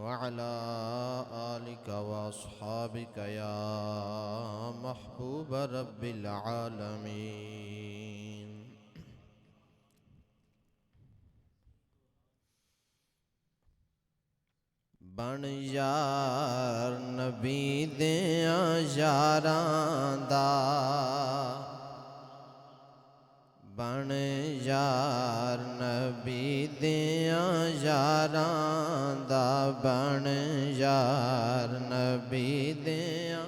وعلى آلك وأصحابك يا محبوب رب العالمين بن یار نبی دیاں یاراں دا بن یار نبی دیاں یاراں دا بن یار نبی دیاں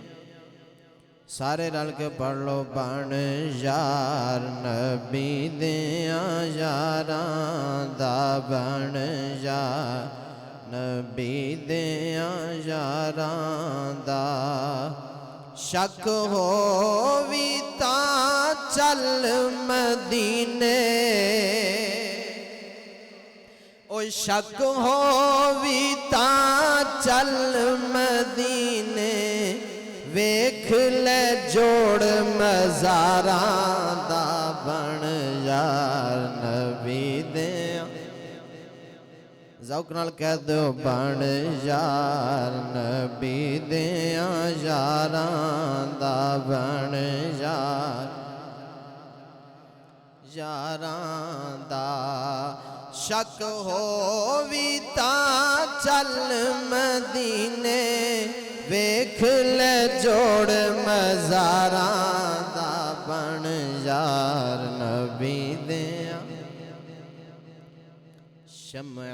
سارے رل کے پڑھ لو بن یار نبی دیاں یاراں دا بن یار نبی دیاں یاراں دا شک ہووی تاں چل مدینے او شک ہووی تاں چل مدینے ویکھ لے جوڑ مزاراں دا بن یار نبی دیاں ذوق نال کہہ دو بن یار نبی دیاں یاراں دا بن یار یاراں دا شک ہووی تاں چل مدینے ویکھ لے جوڑ مزاراں دا بن یار نبی دیاں شمع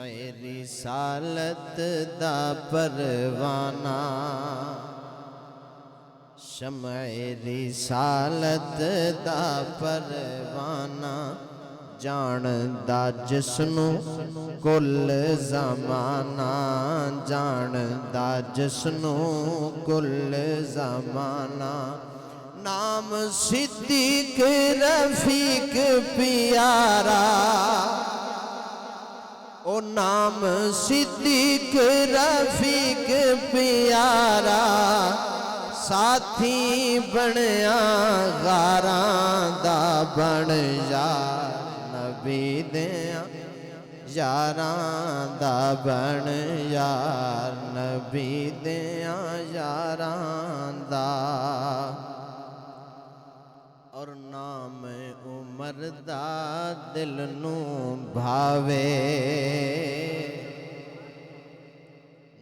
رسالت دا پروانہ شمع رسالت دا پروانہ جان دا جسنوں کل زمانہ جان دا جسنوں کل زمانہ نام صدیق رفیق پیارا او نام صدیق رفیق پیارا ساتھی بنیا غاراں دا بن یار نبی دیاں یاراں دا بن یار نبی دیاں یاراں دا اور نام عمر دا دل نوں بھاوے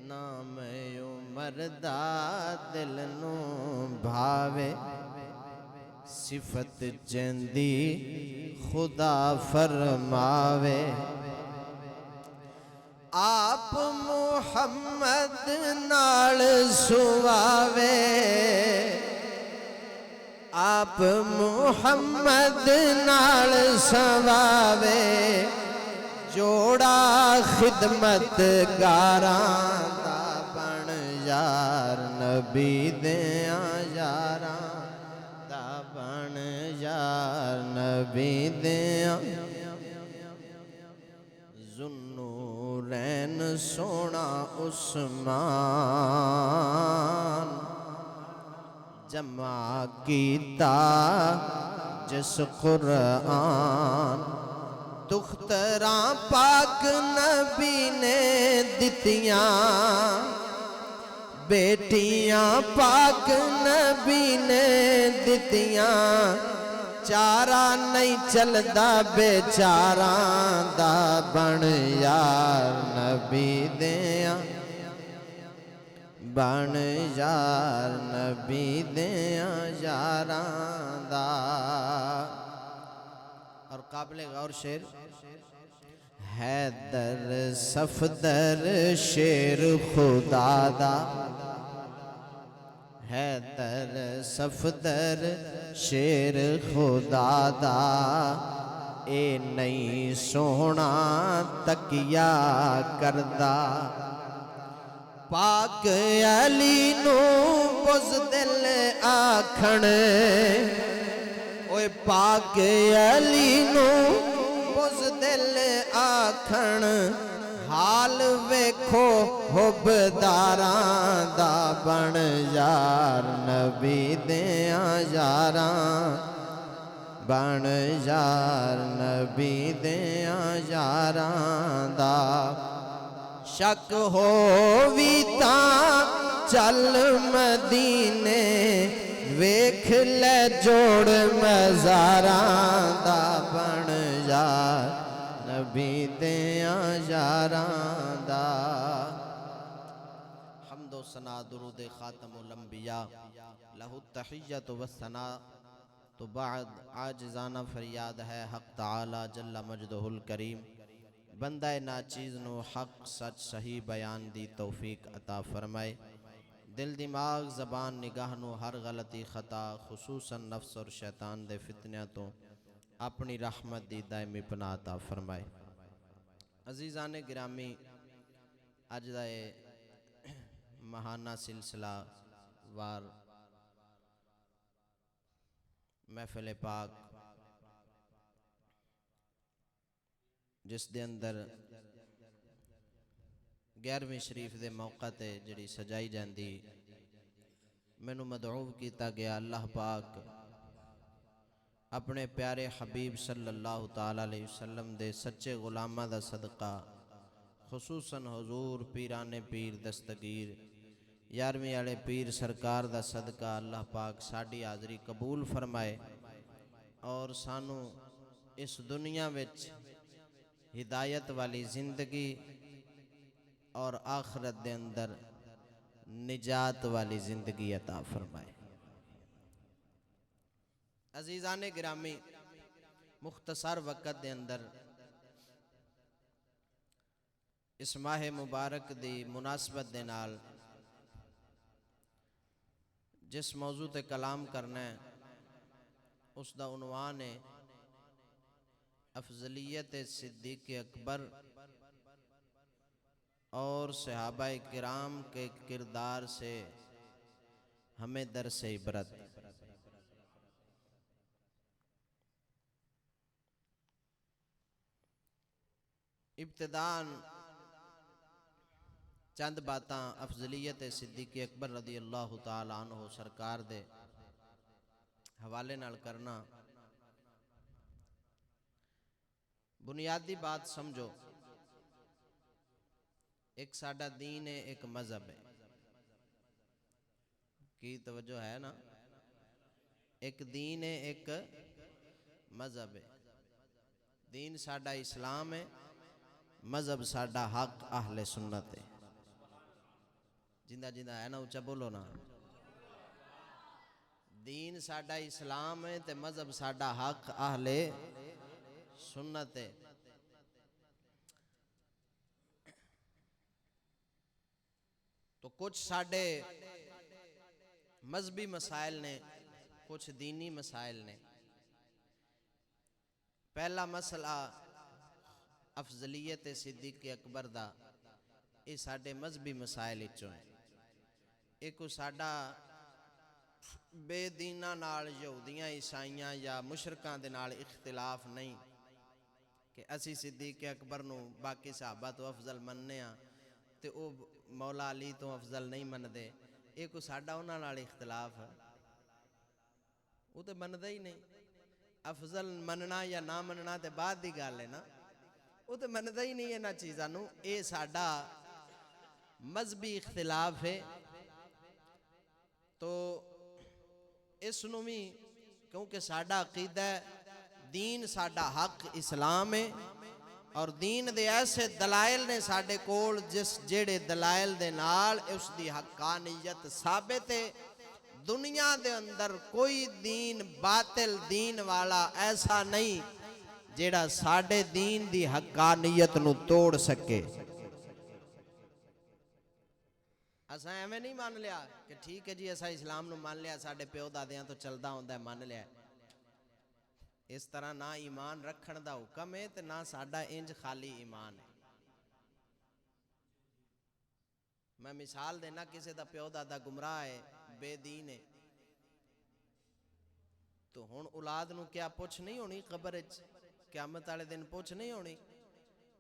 نام عمر دا دل نوں بھاوے صفت جندی خدا فرماوے آپ محمد نال سواوے آپ محمد نال سواوے جوڑا خدمت گاراں دا بن یار نبی دیاں یاراں دا بن یار نبی دیاں ذوالنورین سونا عثمان جمع کیتا جس قرآن دختراں پاک نبی نے دتیاں بیٹیاں پاک نبی نے دتیاں چارہ نہیں چلدا بیچاراں دا بن یار نبی دیاں بن یار نبی دیاں یاراں دا اور قابل غور شعر حیدر صفدر شیر خدا دا حیدر صفدر شیر خدا دا اے نہیں سونا تکیا کردہ پاک علی نو بزدل آکھن اوے پاک علی نو بزدل آکھن حال ویکھو حبداراں دا بن یار نبی دیاں یاراں بن یار نبی دیاں یاراں دا شک ہووی تاں چل مدینے ویکھ لے جوڑ مزاراں دا بن یار نبی دیاں یاراں دا حمد و ثنا درود خاتم الانبیاء لہ التحیت والثناء تو بعد عاجزانہ فریاد ہے حق تعالی جل مجدہ الکریم بندہ ناچیز نو حق سچ صحیح بیان دی توفیق عطا فرمائے دل دماغ زبان نگاہ نو ہر غلطی خطا خصوصاً نفس اور شیطان دے فتنہ تو اپنی رحمت دی دائمی پناہ عطا فرمائے عزیزان گرامی اج دا ماہانہ سلسلہ وار محفل پاک جس دے اندر 11ویں شریف دے موقع تے جڑی سجائی جاندی مینوں مدعو کیتا گیا اللہ پاک اپنے پیارے حبیب صلی اللہ تعالی علیہ وسلم دے سچے غلامہ دا صدقہ خصوصاً حضور پیران پیر دستگیر 11ویں والے پیر سرکار دا صدقہ اللہ پاک ساڈی حاضری قبول فرمائے اور سانو اس دنیا وچ ہدایت والی زندگی اور آخرت دے اندر نجات والی زندگی عطا فرمائے عزیزان گرامی مختصر وقت دے اندر اس ماہ مبارک دی مناسبت دے نال جس موضوع تے کلام کرنا ہے اس دا عنوان ہے افضلیت صدیق اکبر اور صحابہ کرام کے کردار سے ہمیں درس عبرت ابتداً چند باتاں افضلیت صدیق اکبر رضی اللہ تعالی عنہ سرکار دے حوالے نال کرنا بنیادی بات سمجھو ایک ساڈا دین ہے ایک مذہب ہے کی توجہ ہے نا ایک دین ہے ایک مذہب ہے دین ساڈا اسلام ہے مذہب ساڈا حق اہل سنت ہے جندہ جندہ ہے نا اچھا بولو نا دین ساڈا اسلام ہے تے مذہب ساڈا حق اہل سنت ہے تو کچھ ساڈے مذہبی مسائل نے کچھ دینی مسائل نے پہلا مسئلہ افضلیت صدیق اکبر دا یہ ساڈے مذہبی مسائل وچوں ہے ایک ساڈا بے دیناں نال یہودیاں عیسائیاں یا مشرکاں دے نال اختلاف نہیں کہ اسی صدیق اکبر نو باقی صحابہ تو افضل مننے ہاں تے او مولا علی تو افضل نہیں من دے ایک ساڈا انہاں نال اختلاف ہے وہ تے مندا ہی نہیں افضل مننا یا نہ مننا تے بعد دی گل ہے نا وہ تے مندا ہی نہیں انہاں چیزاں نو اے ساڈا مذہبی اختلاف ہے تو اس نو بھی کیونکہ ساڈا عقیدہ ہے دین ساڈا حق اسلام ہے اور دین دے ایسے دلائل نے ساڈے کول جس جیڑے دلائل دے نال اس دی حقانیت ثابت ہے دنیا دے اندر کوئی دین باطل دین والا ایسا نہیں جیڑا ساڈے دین دی حقانیت نو توڑ سکے اساں ایویں نہیں مان لیا کہ ٹھیک ہے جی اساں اسلام نو مان لیا ساڈے پیو دادیاں تو چلدا ہوندا ہے مان لیا اس طرح نہ ایمان رکھن دا حکم ہے تے نہ ساڈا انج خالی ایمان ہے میں مثال دینا کسی دا پیو دادا گمراہ ہے بے دین ہے تو ہن اولاد نو کیا پوچھ نہیں ہونی قبر وچ قیامت والے دن پوچھ نہیں ہونی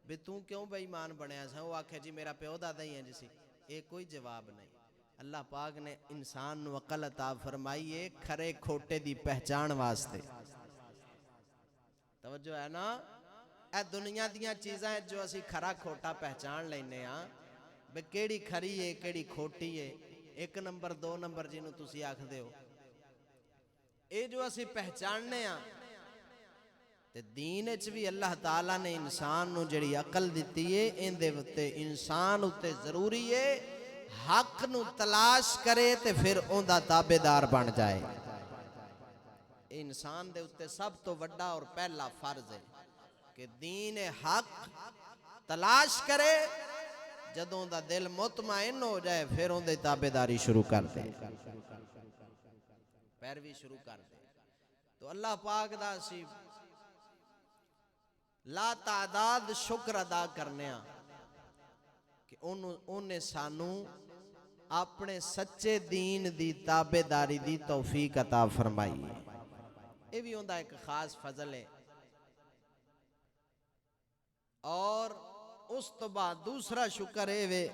بے تو کیوں بے ایمان بنیا سا وہ آکھے جی میرا پیو دادا ہی ہے جسی یہ کوئی جواب نہیں اللہ پاک نے انسان نو عقل عطا فرمائی ہے کھرے کھوٹے دی پہچان واسطے توجہ ہے نا اے دنیا دیاں چیزاں جو اسی کھرا کھوٹا پہچان لینے ہاں بے کیڑی کھری ہے کیڑی کھوٹی ہے، 1 نمبر 2 نمبر جنہوں تسی آکھ دے ہو، اے جو اسی پہچاننے ہیں تے دین اچ بھی اللہ تعالیٰ نے انسان نو جڑی عقل دیتی ہے، ان دے وقتے انسان ہوتے ضروری ہے حق نو تلاش کرے تے پھر اون دا تابعدار بن جائے۔ انسان دے اتے سب تو وڈا اور پہلا فرض ہے کہ دین حق تلاش کرے، جدوں دا دل مطمئن ہو جائے پھر اون دے تابعداری شروع کر دے، پیروی شروع کر دے۔ تو اللہ پاک دا سی لا تعداد شکر ادا کرنے ہیں کہ انہیں سانو اپنے سچے دین دی تابعداری دی توفیق عطا فرمائی ہے۔ یہ بھی ہوندہ ایک خاص فضل ہے۔ اور اس تو بعد دوسرا شکر ہے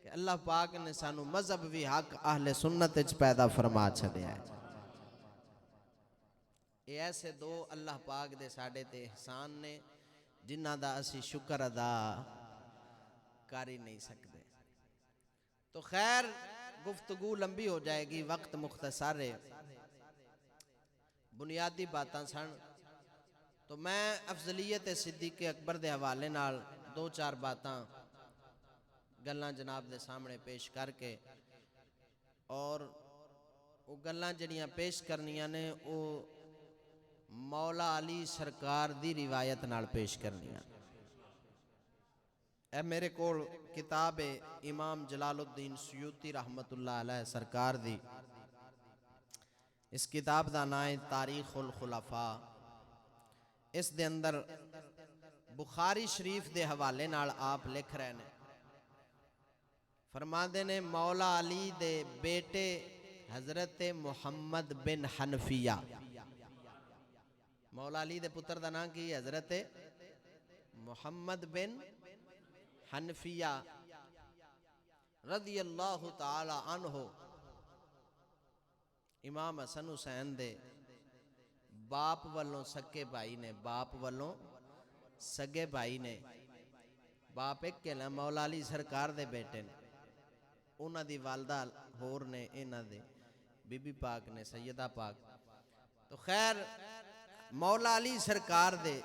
کہ اللہ پاک نے سانو مذہب بھی حق اہل سنت اچ پیدا فرما چھڑیا ہے۔ یہ ایسے 2 اللہ پاک دے ساڑے تے احسان نے جنہ دا اسی شکر ادا کر ہی نہیں سکتے۔ تو خیر گفتگو لمبی ہو جائے گی، وقت مختصر ہے، بنیادی باتاں سن، تو میں افضلیت صدیق اکبر دے حوالے نال 2-4 باتاں گلاں جناب دے سامنے پیش کر کے، اور وہ گلاں جڑیاں پیش کرنیاں نے وہ مولا علی سرکار دی روایت نال پیش کرنیاں۔ اے میرے کول کتاب امام جلال الدین سیوطی رحمت اللہ علیہ سرکار دی، اس کتاب دا نام ہے تاریخ الخلفاء۔ اس دے اندر بخاری شریف دے حوالے نال آپ لکھ رہے ہیں، فرماندے نے مولا علی دے بیٹے حضرت محمد بن حنفیہ، مولا علی دے پتر دا نام کی حضرت محمد بن حنفیہ رضی اللہ تعالی عنہ، امام حسن حسین دے باپ والوں سکے بھائی نے، باپ والوں سگے بھائی نے، باپ ایک کے لئے مولا علی سرکار دے بیٹے نے، انہاں دی والدہ ہور نے، انہاں دے بی بی پاک نے، سیدہ پاک۔ تو خیر مولا علی سرکار دے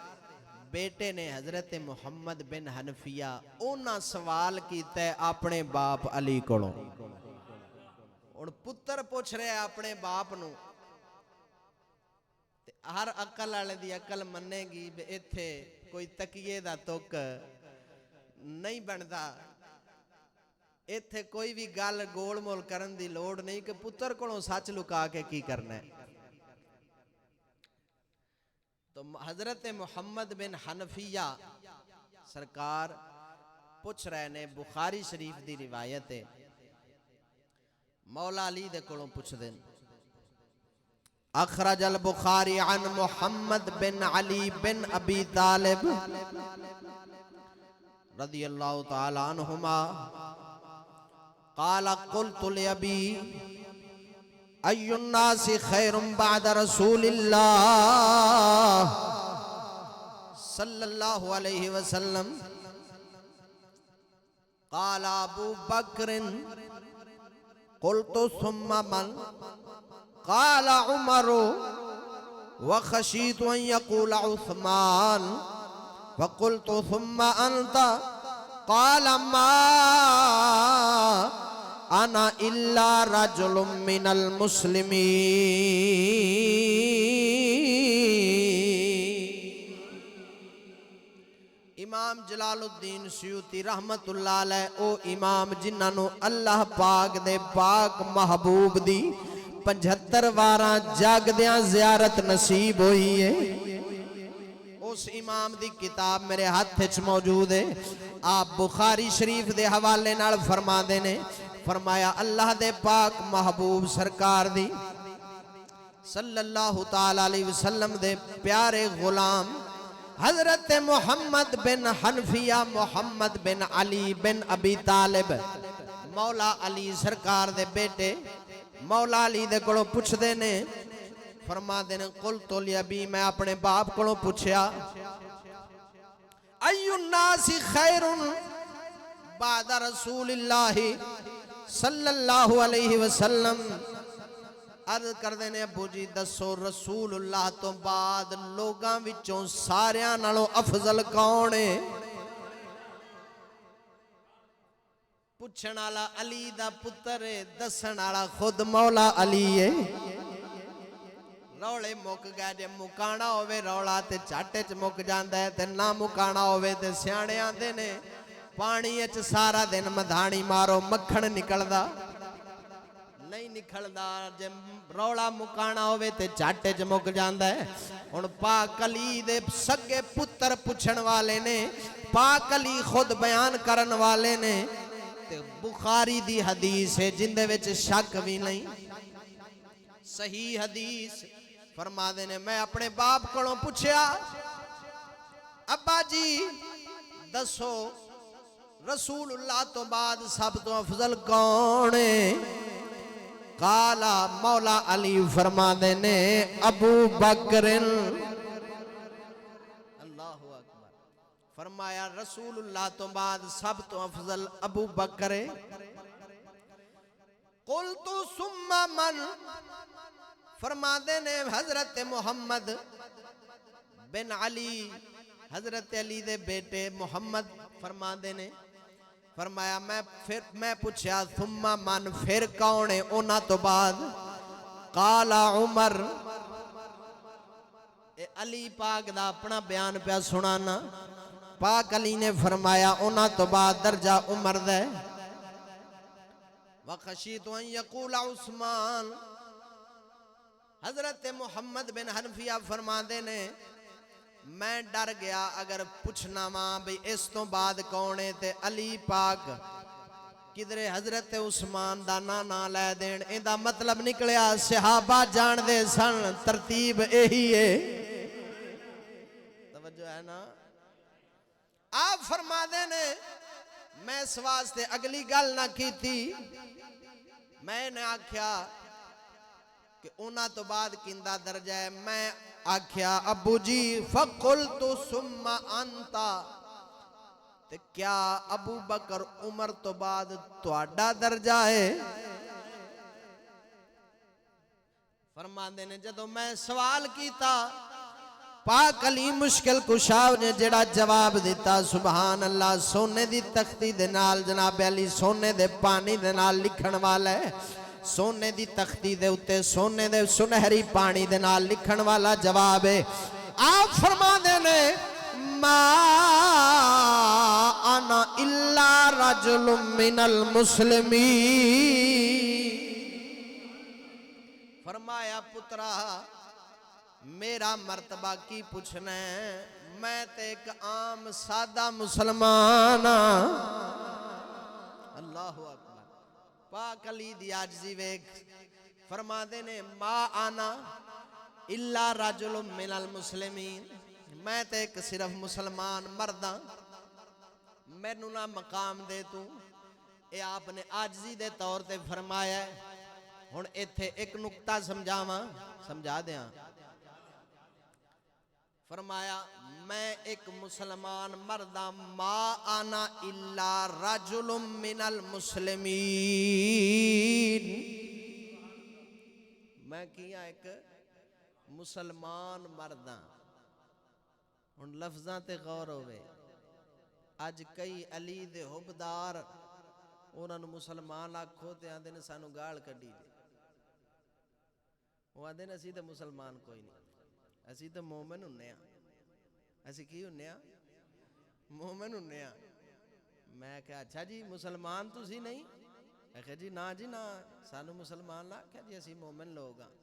بیٹے نے حضرت محمد بن حنفیہ انہاں سوال کیتا ہے اپنے باپ علی کولوں، اور پتر پوچھ رہے اپنے باپ نو، ہر عقل والے دی عقل مننے گی بے ایتھے کوئی تکیے دا تک نہیں بندا، ایتھے کوئی بھی گل گول مول کرن دی لوڑ نہیں کہ پتر کولوں سچ لکا کے کی کرنا ہے۔ تو حضرت محمد بن حنفیہ سرکار پوچھ رہے نے، بخاری شریف دی روایت ہے، مولا علی دے کولوں پوچھ دیں، اخرج البخاری عن محمد بن علی بن ابی طالب رضی اللہ تعالی عنہما قال قلت لأبی ای الناس خیر بعد رسول اللہ صلی اللہ علیہ وسلم قال ابو بکر قلت ثم من قال عمر وخشیت ان یقول عثمان فقلت ثم انت قال ما انا الا رجل من المسلمین۔ امام جلال الدین سیوطی رحمت اللہ علیہ او امام جنہاں نو اللہ پاک دے پاک محبوب دی 75 واراں جاگدیاں زیارت نصیب ہوئی ہے، اس امام دی کتاب میرے ہاتھ وچ موجود ہے۔ آپ بخاری شریف دے حوالے نال فرما دینے، فرمایا اللہ دے پاک محبوب سرکار دی صلی اللہ تعالی علیہ وسلم دے پیارے غلام حضرت محمد بن حنفیہ محمد بن علی بن ابی طالب مولا علی سرکار دے بیٹے مولا علی دے کولوں پوچھ دینے، فرما دینے قلت لأبی میں اپنے باپ کولوں پوچھیا ای الناس خیر بعد رسول اللہ صلی اللہ علیہ وسلم عرض کر دینے ابو جی دسو رسول اللہ تو بعد لوگاں وچوں ساریاں نالوں افضل کون ہے؟ پوچھن والا علی دا پتر ہے، دسن والا خود مولا علی ہے۔ روڑے مک گئے جے مکانا ہوئے روڑا تے چاٹے چ مک جاندہ ہے تے نہ مکانا ہوئے تے سیانے آندے نے پانی اچ سارا دن مدھانی مارو مکھن نکلدا نہیں نکلدا، جے روڑا مکانا ہوئے تے چاٹے چ مک جاندہ ہے۔ ان پاک علی دے سگے پتر پوچھن والے نے، پاک علی خود بیان کرن والے نے، تے بخاری دی حدیث ہے جن دے وچ شک بھی نہیں، صحیح حدیث فرما دینے میں اپنے باپ کولوں پوچھیا ابا جی دسو رسول اللہ تو بعد سب تو افضل کون ہے؟ قالا مولا علی فرما دینے ابو بکر، اللہ اکبر، فرمایا رسول اللہ تو بعد سب تو افضل ابو بکر ہے۔ قلت ثم من، فرما دینے حضرت محمد بن علی، حضرت علی دے بیٹے محمد فرما دینے، فرمایا میں پوچھیا ثم من پھر کون ہے اونا تو بعد؟ قال عمر، علی پاک دا اپنا بیان پہ سنانا، پاک علی نے فرمایا اونا تو بعد درجہ عمر دے۔ وخشیت ان یقول عثمان، حضرت محمد بن حنفیہ فرما دینے میں ڈر گیا اگر پوچھنا ماں بھی اس تو بعد کونے تے علی پاک کدرے حضرت عثمان دا نا لے دین، ان دا مطلب نکلیا صحابہ جان دے سن ترتیب یہی ہے، توجہ ہے نا؟ آپ فرما دینے میں اس واسطے اگلی گل نہ کی تھی، میں نے آکھیا کہ اونا تو بعد کندہ درجہ ہے، میں آکھیا ابو جی فقلت ثم انتا، تے کیا ابو بکر عمر تو بعد تواڈا درجہ ہے؟ فرماندے نے جدو میں سوال کیتا پاک علی مشکل کشاو نے جڑا جواب دیتا سبحان اللہ، سونے دی تختی دے نال جناب علی سونے دے پانی دے نال لکھن والا ہے، سونے دی تختی دے اتے سونے دے سنہری پانی دے نال لکھن والا جواب ہے۔ آپ فرما دینے ما انا الا رجل من المسلمین، فرمایا پترا میرا مرتبہ کی پوچھنا ہے، میں تے ایک عام سادہ مسلمان، اللہ اکبر، پاک علی دی عاجزی ویک فرما دینے ما آنا الا رجل من المسلمین، میں تے ایک صرف مسلمان مرداں، مینوں نہ مقام دے تو، اے آپ نے عاجزی دے طور تے فرمایا ہے۔ ہن ایتھے ایک نقطہ سمجھا دیاں، فرمایا میں ایک مسلمان مرداں ما آنا الا رجل من المسلمین، میں کیا ایک مسلمان مرداں۔ ان لفظاں تے غور ہوئے، آج کئی علی دے حبدار انہاں نو مسلمان آکھو تے آندے نے سانو گال کڈی دے، وہ آندے نے اسی تے مسلمان کوئی نہیں، اسی تے مومن ہنے ہاں، اسی کی ہنے ہاں؟ مومن ہنے ہاں۔ میں کہا اچھا جی مسلمان تو سی نہیں؟ کہا جی نا سانو مسلمان لا، کہا جی اسی مومن لوگ ہاں،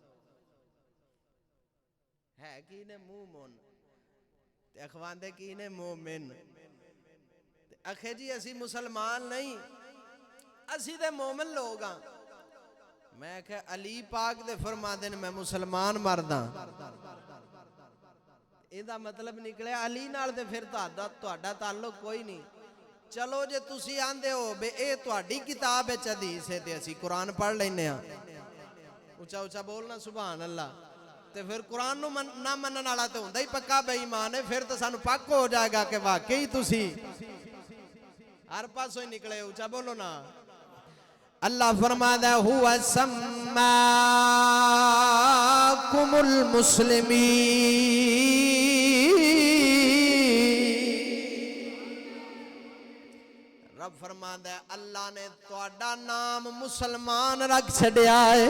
ہے کی نے مومن تے اخواندے کی نے مومن، اکھے جی اسی مسلمان نہیں اسی دے مومن لوگ ہاں۔ میں کہا علی پاک دے فرما دین میں مسلمان مرداں، ایدہ مطلب نکلے علی نال دے پھر تہاڈا تعلق کوئی نہیں۔ چلو جے تسی آندے ہو بے اے تہاڈی کتاب ہے حدیث ہے تے اسی قرآن پڑھ لینے ہاں، اونچا بولنا سبحان اللہ، تے پھر قرآن نو نہ منن والا تے ہوندا ہی پکا بے ایمان ہے، پھر تو سانو پک ہو جائے گا کہ واقعی تسی ہر پاسوں ہی نکلے اونچا بولو نا اللہ فرماتا ہے ہوا سماکم المسلمین رب فرماتا ہے اللہ نے تہاڈا نام مسلمان رکھ چھڈیا ہے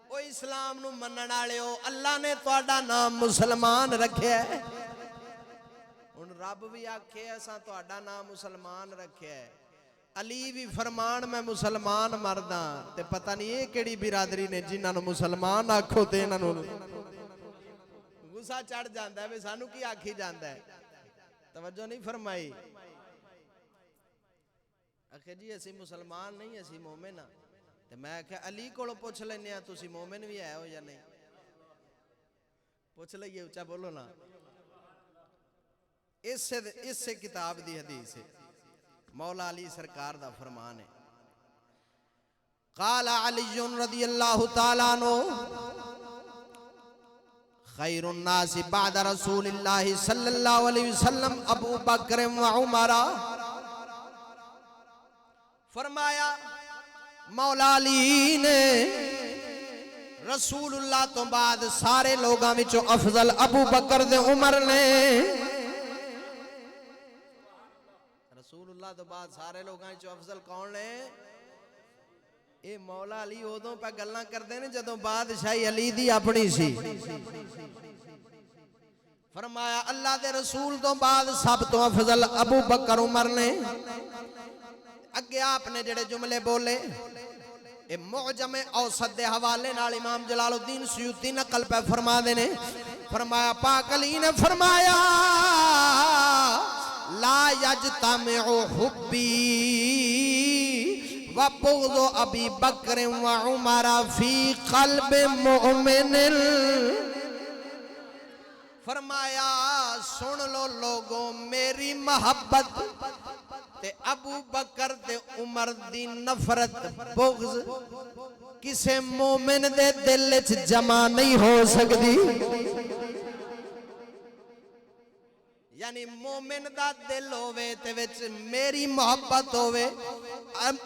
او اسلام نو منن والے ہو اللہ نے تہاڈا نام مسلمان رکھیا ہے ہن رب بھی آکھے اساں تہاڈا نام مسلمان رکھیا ہے علی بھی فرمان میں مسلمان مرداں تے پتہ نہیں یہ کیڑی برادری نے جنہاں نو مسلمان آکھو تے انہاں نو غصہ چڑھ جاندا ہے وے سانو کی آکھی جاندا ہے توجہ نہیں فرمائی آخر جی اسی مسلمان نہیں اسی مومن ہاں تے میں کہ علی کولوں پوچھ لینے ہاں تسی مومن بھی ہے ہو یا نہیں پوچھ لئیے اونچا بولو نا اس سے کتاب دی حدیث ہے مولا علی سرکار دا فرمان ہے قال علی رضی اللہ تعالیٰ عنہ خیر الناس بعد رسول اللہ صلی اللہ علیہ وسلم ابو بکر و عمر فرمایا مولا علی نے رسول اللہ تو بعد سارے لوگاں وچوں افضل ابو بکر دے عمر نے رسول اللہ تو بعد سارے لوگاں وچوں افضل کون نے اے مولا علی ادوں پہ گلاں کردے نے جدوں بادشاہی علی دی اپنی سی فرمایا اللہ دے رسول تو بعد سب تو افضل ابو بکر عمر نے اگے آپ نے جڑے جملے بولے اے معجم اوسط دے حوالے نال امام جلال الدین سیوطی نقل پہ فرما دینے فرمایا پاک علی نے فرمایا لا یجتمع حبی وبغض ابی بکر و عمر فی قلب مؤمن فرمایا سن لو لوگوں میری محبت تے ابو بکر تے عمر دی نفرت بغض کسے مومن دے دل وچ جمع نہیں ہو سکتی یعنی مومن دا دل ہووے تے وچ میری محبت ہووے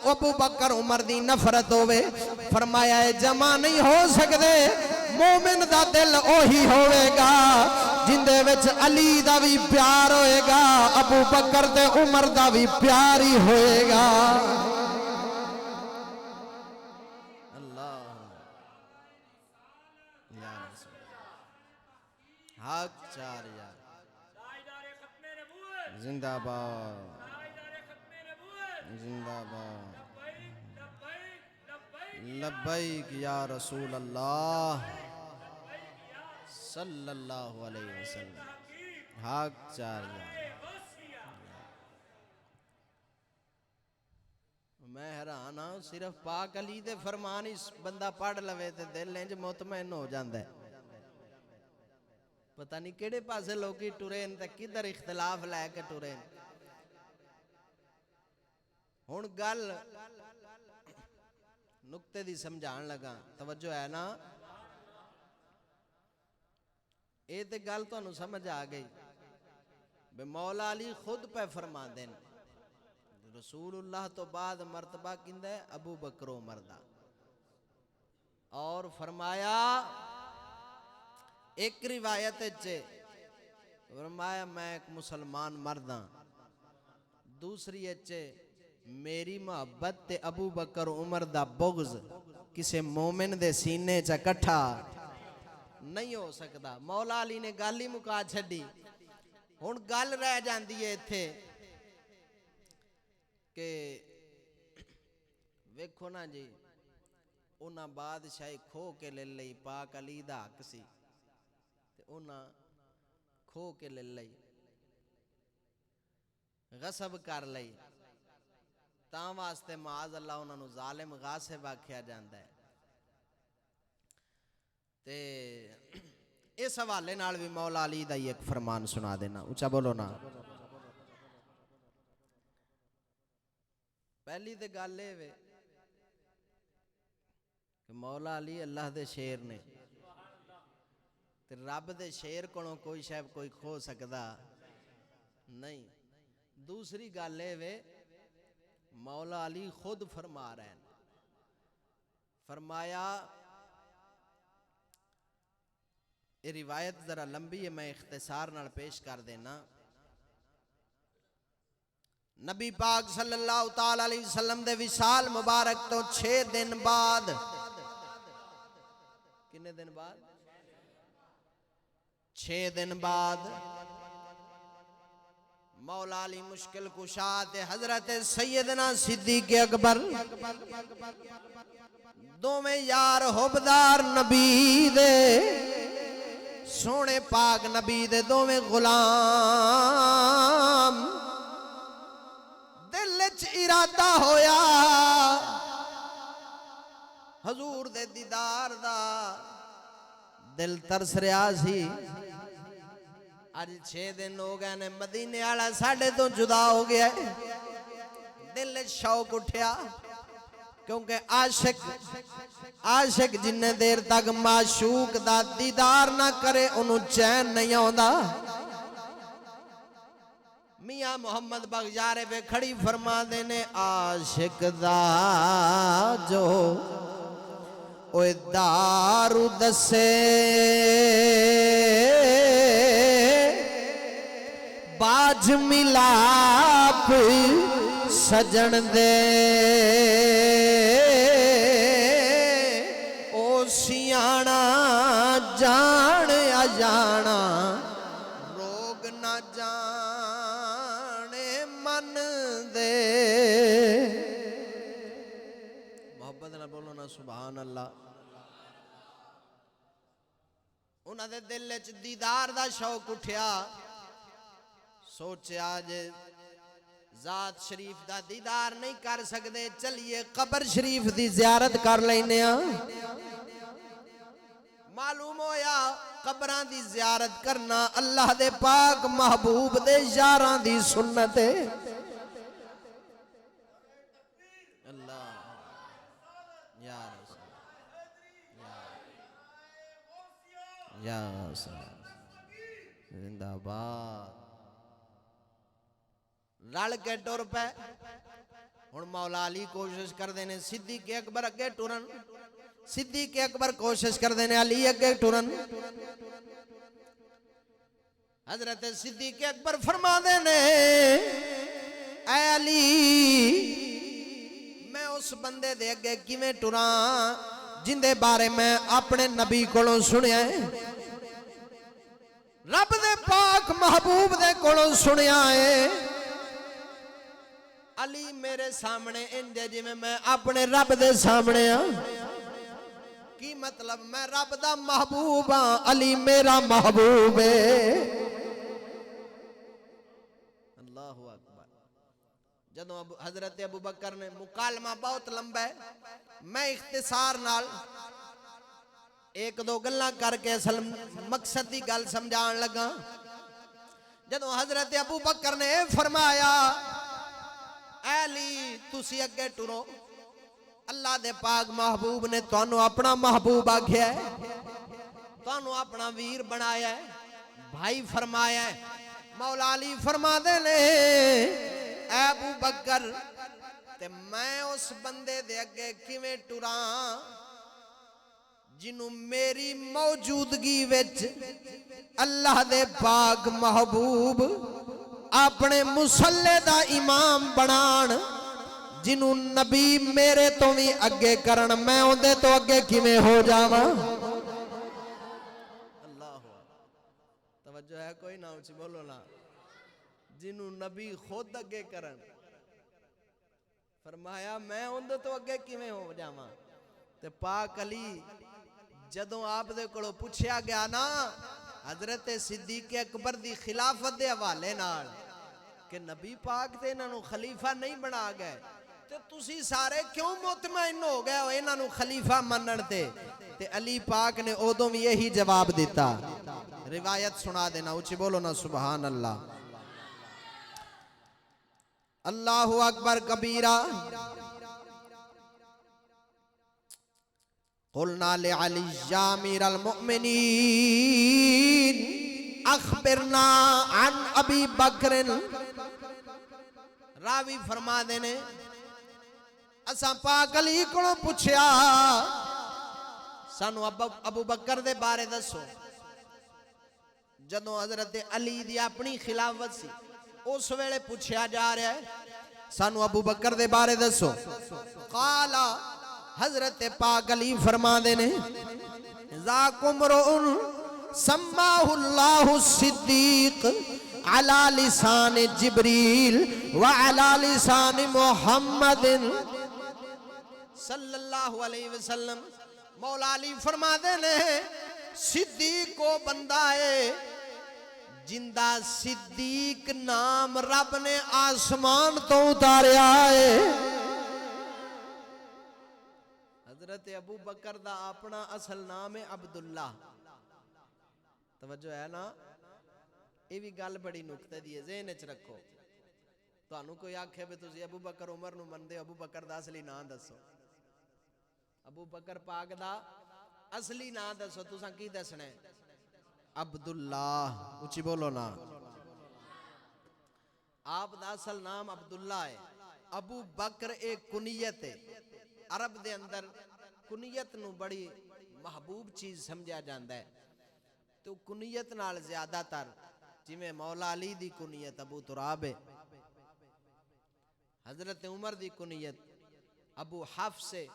ابو بکر عمر دی نفرت ہووے فرمایا ہے جمع نہیں ہو سکتے مومن دا دل اوہی ہوئے گا جندے وچ علی دا بھی پیار ہوئے گا ابو بکر تے عمر دا بھی پیار ہی ہوئے گا اللہ یا رسول حق چار یا زندہ باد زندہ باد لبیک یا رسول اللہ صلی اللہ علیہ وسلم حق چار یا میں حیران ہوں صرف پاک علی دے فرمان اس بندہ پڑھ لوے تے دل انج مطمئن ہو جاندہ ہے پتہ نہیں کیڑے پاسے لوگی ٹورین تے کدھر اختلاف لے کے ٹورین ہون گل نکتے دی سمجھان لگا توجہ ہے نا اے تے گل تو انہوں سمجھ آگئی بے مولا علی خود پہ فرما دین رسول اللہ تو بعد مرتبہ کندہ ہے ابو بکر عمر دا اور فرمایا ایک روایت ہے فرمایا میں ایک مسلمان مرداں دوسری ہے میری محبت تے ابو بکر عمر دا بغض کسے مومن دے سینے چا کٹھا نہیں ہو سکتا مولا علی نے گل ہی مکا چھڈی ہن گل رہ جاندی ہے ایتھے کہ ویکھو نا جی انہاں بادشاہی کھو کے لے لئی پاک علی دا حق سی تے انہاں کھو کے لے لئی غصب کر لئی تاں واسطے معاذ اللہ انہاں نو ظالم غاصب آکھیا جاندا ہے تے اس حوالے نال بھی مولا علی دا ایک فرمان سنا دینا اونچا بولو نا پہلی تے گل اے وے کہ مولا علی اللہ دے شیر نے تے رب دے شیر کولوں کوئی شے کوئی کھو سکدا نہیں دوسری گل ہے مولا علی خود فرما رہے ہیں، فرمایا یہ روایت ذرا لمبی ہے، میں اختصار نال پیش کر دینا۔ نبی پاک صلی اللہ تعالی علیہ وسلم دے وصال مبارک تو 6 دن بعد، کنے دن بعد؟ 6 دن بعد مولا علی مشکل کشا حضرت سیدنا صدیق اکبر دوویں یار حبدار نبی دے سونے پاک نبی دے دوویں غلام دل وچ ارادہ ہویا حضور دے دیدار دا، دل ترس رہا سی۔ آج 6 دن ہو گئے نے مدینے والا ساڈے تو جدا ہو گیا ہے، دل شوق اٹھیا، کیونکہ عاشق جننے دیر تک معشوق دا دیدار نہ کرے انہوں چین نہیں آندا۔ میاں محمد بغجارے پہ کھڑی فرما دینے عاشق دا جو اوے دارو دسے باج ملاپ سجن دے او سیانا جان اجانا روگ نہ جانے من دے۔ محبت نہ بولو نا سبحان اللہ۔ انہاں دے دل وچ دیدار دا شوق اٹھیا، سوچے آج ذات شریف دا دیدار نہیں کر سکتے، چلیے قبر شریف دی زیارت کر لینے ہاں۔ معلوم ہویا قبران دی زیارت کرنا اللہ دے پاک محبوب دے یاران دی سنت ہے۔ اللہ یا رسول یا رسول زندہ باد۔ رل کے ٹر پہ ہن مولا علی کوشش کر دینے صدیق اکبر اگے ٹرن، صدیق اکبر کوشش کر دینے علی اگے ٹرن۔ حضرت صدیق اکبر فرما دینے اے علی میں اس بندے دے اگے کیویں ٹراں جن دے بارے میں اپنے نبی کولوں سنیا ہے، رب دے پاک محبوب دے کولوں سنیا ہے۔ علی میرے سامنے انجے جی میں اپنے رب دے سامنے ہاں، کی مطلب میں رب دا محبوب ہاں، علی میرا محبوب ہے۔ اللہ اکبر۔ جدوں حضرت ابو بکر نے مکالمہ بہت لمبا ہے، میں اختصار نال ایک دو گلاں کر کے اصل مقصد دی گل سمجھان لگا۔ جدوں حضرت ابو بکر نے فرمایا اے علی تسی اگے ٹرو، اللہ دے پاک محبوب نے تانوں اپنا محبوب آکھیا ہے، تانوں اپنا ویر بنایا ہے، بھائی فرمایا ہے۔ مولا علی فرما دے لے اے ابو بکر تے میں اس بندے دے اگے کیویں ٹراں جنوں میری موجودگی وچ اللہ دے پاک محبوب اپنے مصلے دا امام بنان، جنوں نبی میرے تو بھی اگے کرن میں اندے تو اگے کیویں ہو جاواں۔ اللہ توجہ ہے کوئی نہ اچھی بولو نا۔ جنوں نبی خود اگے کرن، فرمایا میں اندے تو اگے کیویں ہو جاواں۔ تے پاک علی جدوں آپ دے کولوں پوچھیا گیا نا حضرت صدیق اکبر دی خلافت دے حوالے نال کہ نبی پاک تے انہاں نوں خلیفہ نہیں بنا گئے تے تسی سارے کیوں مطمئن ہو گئے ہو انہاں نوں خلیفہ منن تے علی پاک نے اودوں بھی یہی جواب دیتا۔ روایت سنا دینا اونچی بولو نا سبحان اللہ۔ اللہ اکبر کبیرہ۔ قلنا لعلی یا امیر المؤمنین اخبرنا عن ابی بکر راوی فرما دینے اساں پاک علی کو پوچھیا سانو ابو بکر دے بارے دسو جدوں حضرت علی دی اپنی خلافت سی اس ویلے پوچھیا جا رہا ہے سانو ابو بکر دے بارے دسو قال حضرت پاک علی فرما دینے ذاکم رؤن سماہ اللہ الصدیق علی لسان جبریل وعلی لسان محمد صلی اللہ علیہ وسلم مولا علی فرما دینے صدیق کو بندہ ہے جندہ صدیق نام رب نے آسمان تو اتاریا ہے حضرت ابو بکر دا اپنا اصل نام ہے عبداللہ توجہ ہے نا یہ بھی گل بڑی نکتے دی ہے ذہن وچ رکھو تو انہوں کوئی آکھے بھی تسی ابو بکر عمر نو مندے ابو بکر دا اصلی نام دسو ابو بکر پاک دا اصلی نام دسو تساں کی دسنے عبداللہ اچھی بولو نا آپ دا اصل نام عبداللہ ہے ابو بکر ایک کنیت ہے عرب دے اندر کنیت نو بڑی محبوب چیز سمجھا جاندہ ہے تو کنیت نال زیادہ تر جی میں مولا علی دی کنیت ابو تراب ہے حضرت عمر دی کنیت ابو حفص ہے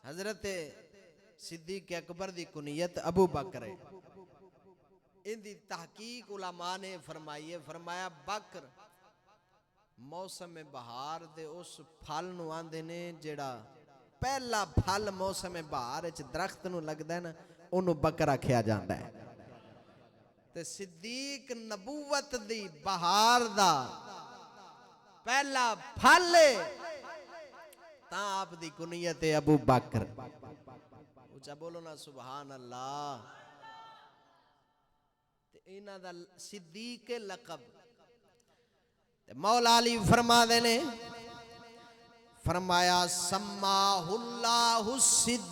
حضرت صدیق اکبر دی کنیت ابو بکر ہے ان دی تحقیق علماء نے فرمایا بکر موسم بہار دے اس پھل نو آندے نے جڑا پہلا پھل موسم بہار وچ درخت نو لگدا ہے نا اونوں بکر آکھیا جاندا ہے تے صدیق نبوت دی بہار دا پہلا پھل تا آپ دی کنیت ابو بکر اچھا بولو نا سبحان اللہ تے اینا دا صدیق لقب تے مولا علی فرما دینے فرمایا سماہ اللہ الصدیق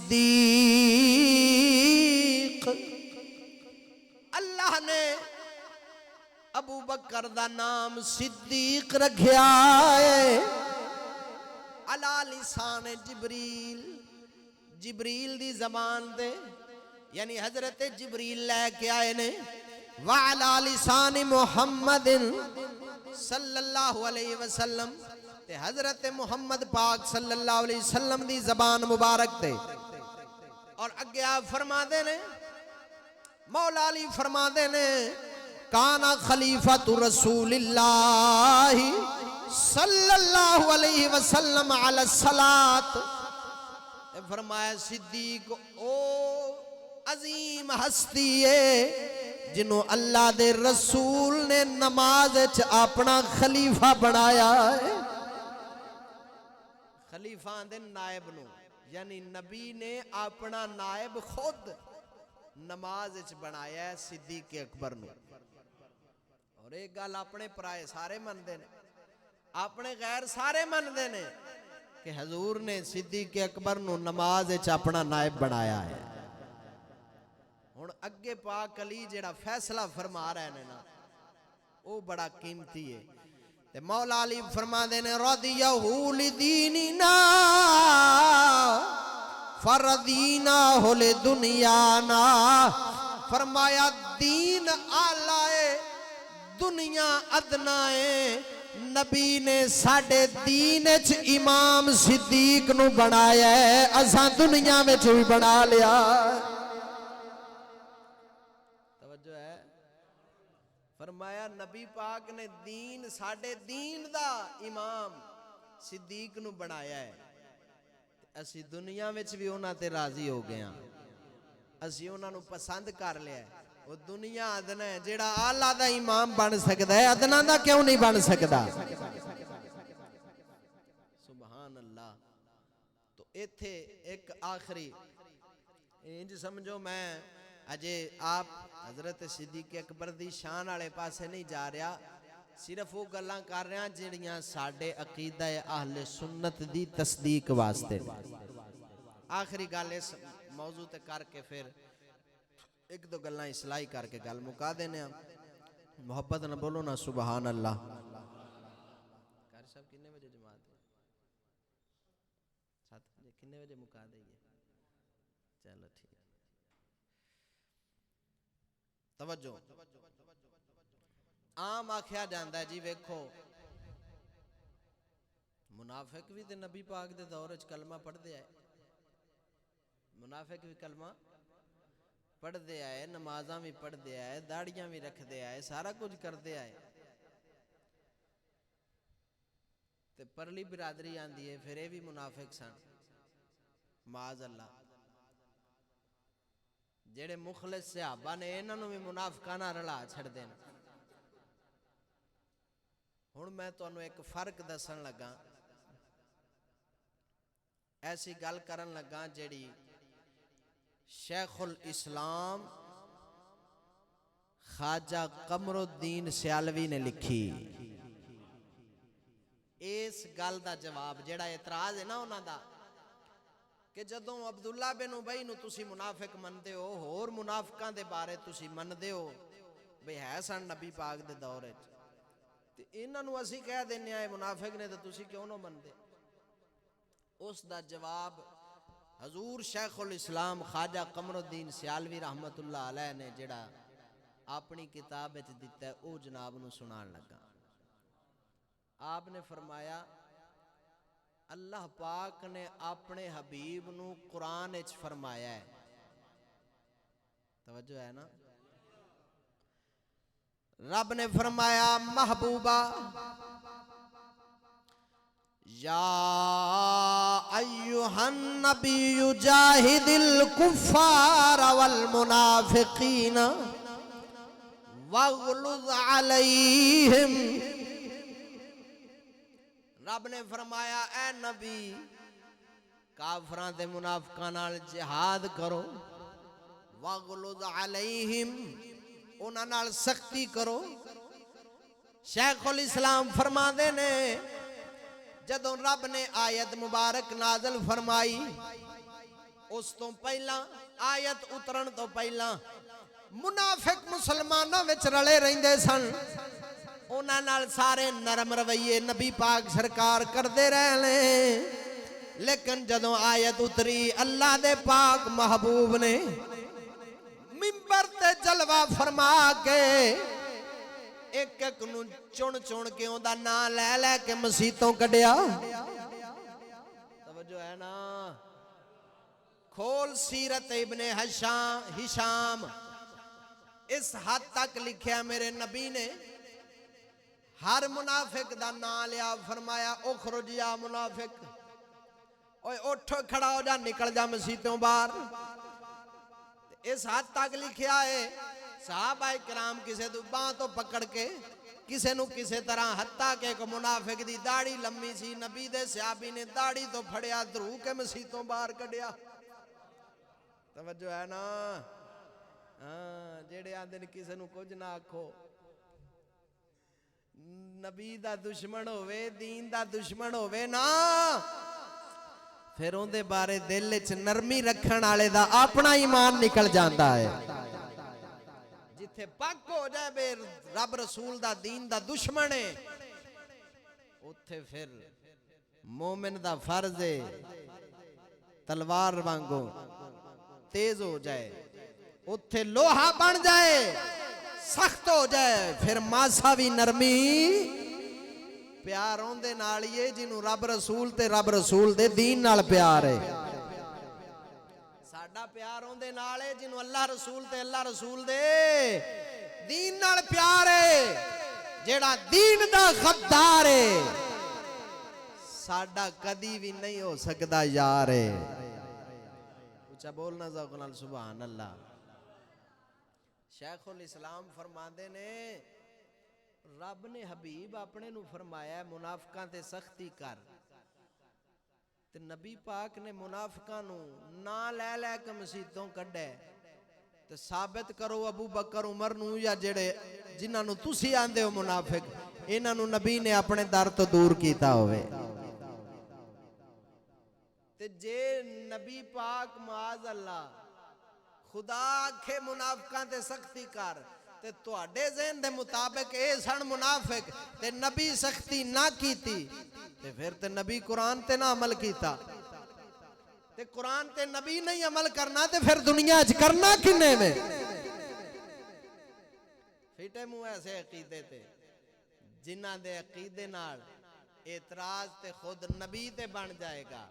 اللہ نے ابو بکر دا نام صدیق رکھیا ہے علی لسان جبریل جبریل دی زبان دے یعنی حضرت جبریل لے کے آئے نے وعلی لسان محمد صلی اللہ علیہ وسلم تے حضرت محمد پاک صلی اللہ علیہ وسلم دی زبان مبارک تے اور اگے آپ فرما دینے مولا علی فرما دینے کانا خلیفۃ رسول اللہ صلی اللہ علیہ وسلم علی الصلاۃ فرمایا صدیق او عظیم ہستی ہے جنہوں اللہ دے رسول نے نماز اپنا خلیفہ بنایا ہے خلیفہ دے نائب نو یعنی نبی نے اپنا نائب خود نماز بنایا ہے صدیق اکبر نو اور ایک گل اپنے پرائے سارے من دے نے اپنے غیر سارے من دے نے کہ حضور نے صدیق اکبر نو نماز اپنا نائب بنایا ہے ہن اگے پاک علی جڑا فیصلہ فرما رہے ہیں نا وہ بڑا قیمتی ہے تے مولا علی فرما دے نے رضیہ لدیننا فردینا لدنیانا فرمایا دین آلائے دنیا ادنائے نبی نے ساڑھے دین اچ امام صدیق نو بنایا ہے اساں دنیا میں بھی بنا لیا توجہ ہے فرمایا نبی پاک نے دین ساڑھے دین دا امام صدیق نو بنایا ہے اسی دنیا میں بھی انہاں تے راضی ہو گیا اسی انہاں نو پسند کر لیا ہے وہ دنیا ادنا ہے جیڑا آلہ دا امام بن سکتا ہے ادنا دا کیوں نہیں بن سکتا سبحان اللہ تو ایتھے ایک آخری انج سمجھو میں اجے آپ حضرت صدیق اکبر دی شان والے پاسے نہیں جا رہا صرف وہ گلاں کر رہا جڑیاں ساڈے عقیدہ اہل سنت دی تصدیق واسطے آخری گل اس موضوع تے کر کے پھر ایک دو گلاں اصلاحی کر کے گل مکا دینے محبت نہ بولو نا سبحان اللہ صاحب کنے بجے جماعت ہے؟ 7 بجے کنے بجے مکا دئیے؟ چلو ٹھیک، توجہ۔ عام آکھیا جاندا ہے جی ویکھو منافق بھی تے نبی پاک دے دور وچ کلمہ پڑھ دے آئے، منافق بھی کلمہ پڑھ دے آئے، نمازاں بھی پڑھ دے آئے، داڑیاں بھی رکھ دے آئے، سارا کچھ کر دے آئے، تے پرلی برادری آندی ہے پھر یہ بھی منافق سن، معاذ اللہ۔ جڑے مخلص صحابہ نے انہاں نوں بھی منافقانہ رلا چھڑ دین۔ ہن میں تانوں ایک فرق دسن لگا، ایسی گل کرن لگا جیڑی شیخ الاسلام خواجہ قمر الدین سیالوی نے لکھی۔ اس گل دا جواب جیڑا اعتراض ہے نا انہاں دا کہ جدوں عبداللہ بن ابی نو تسی منافق مندے ہو، ہور منافقاں دے بارے تسی مندے ہو بھئی ہے سن نبی پاک دے دور وچ، تے انہاں نو اسی کہہ دینے آئے منافق نے تے تسی کیوں نہ مندے؟ اس دا جواب حضور شیخ الاسلام خواجہ قمر الدین سیالوی رحمت اللہ علیہ نے جڑا اپنی کتاب وچ دتا ہے او جناب نو سنان لگا۔ آپ نے فرمایا اللہ پاک نے اپنے حبیب نو قرآن وچ فرمایا ہے، توجہ ہے نا، رب نے فرمایا محبوبہ یا ایہا النبی جاہد الکفار والمنافقین واغلظ علیہم، رب نے فرمایا اے نبی کافراں تے منافقاں نال جہاد کرو، واغلظ علیہم انہاں نال سختی کرو۔ شیخ الاسلام فرماندے نے جدوں رب نے آیت مبارک نازل فرمائی اس تو پہلا آیت اترن تو پہلا منافق مسلمانوں وچ رلے رہندے سن، انہاں نال سارے نرم رویے نبی پاک سرکار کردے رہے، لیکن جدوں آیت اتری اللہ دے پاک محبوب نے منبر تے جلوہ فرما کے ایک ایک نو چن چن کے اون دا نام لے لے کے مسیتوں کڈیا، توجہ ہے نا، کھول سیرت ابن ہشام، اس حد تک لکھیا میرے نبی نے ہر منافق دا نام لیا، فرمایا اخرج یا منافق، اوے اٹھ کھڑا ہو جا نکل جا مسیتوں باہر، اس حد تک لکھیا ہے صحابہ کرام کسے تو باں تو پکڑ کے کسے نو کسے طرح حتیٰ کہ ایک منافق دی داڑھی لمبی سی، نبی دے صحابی نے داڑھی تو پھڑیا درو کے مسیتوں باہر کڈیا، توجہ ہے نا، جیڑے آندے نے کسے نو کچھ نہ آکھو، نبی دا دشمن ہوئے دین دا دشمن ہوئے نا پھر اون دے بارے دل وچ نرمی رکھن والے دا اپنا ایمان نکل جاندا ہے، جتھے پاک ہو جائے بے رب رسول دا دین دا دشمن ہے اتھے پھر مومن دا فرض ہے تلوار وانگو تیز ہو جائے، اتھے لوہا بن جائے سخت ہو جائے، پھر ماسا بھی نرمی پیار ہوندے نالیے جنہوں رب رسول تے رب رسول دے دین نال پیار ہے، ساڈا پیار ہوندے نالے جنہوں اللہ رسول تے اللہ رسول دے دین نال پیار ہے، جیڑا دین دا غدار ہے ساڈا کدی بھی نہیں ہو سکدا یار ہے، اچھا بولنا ذوق نال سبحان اللہ۔ شیخ الاسلام فرماندے نے رب نے حبیب اپنے نو فرمایا ہے منافقاں تے سختی کر، تے نبی پاک نے منافقاں نو نا لے لے کے مسیتوں کڈے تے ثابت کرو ابو بکر عمر نو یا جڑے جنہاں نو تسی آندے ہو منافق انہاں نو نبی نے اپنے در تو دور کیتا ہوئے، تے جے نبی پاک معاذ اللہ خدا آکھے منافقاں تے سختی کر تے تواڈے ذہن دے مطابق اے سن منافق تے نبی سختی نہ کیتی تے پھر تے نبی قرآن تے نہ عمل کیتا تے قرآن تے نبی نہیں عمل کرنا تے پھر دنیا اچ کرنا کنے میں فیٹے منہ ایسے عقیدے تے جنہ دے عقیدے نال اعتراض تے خود نبی تے بن جائے گا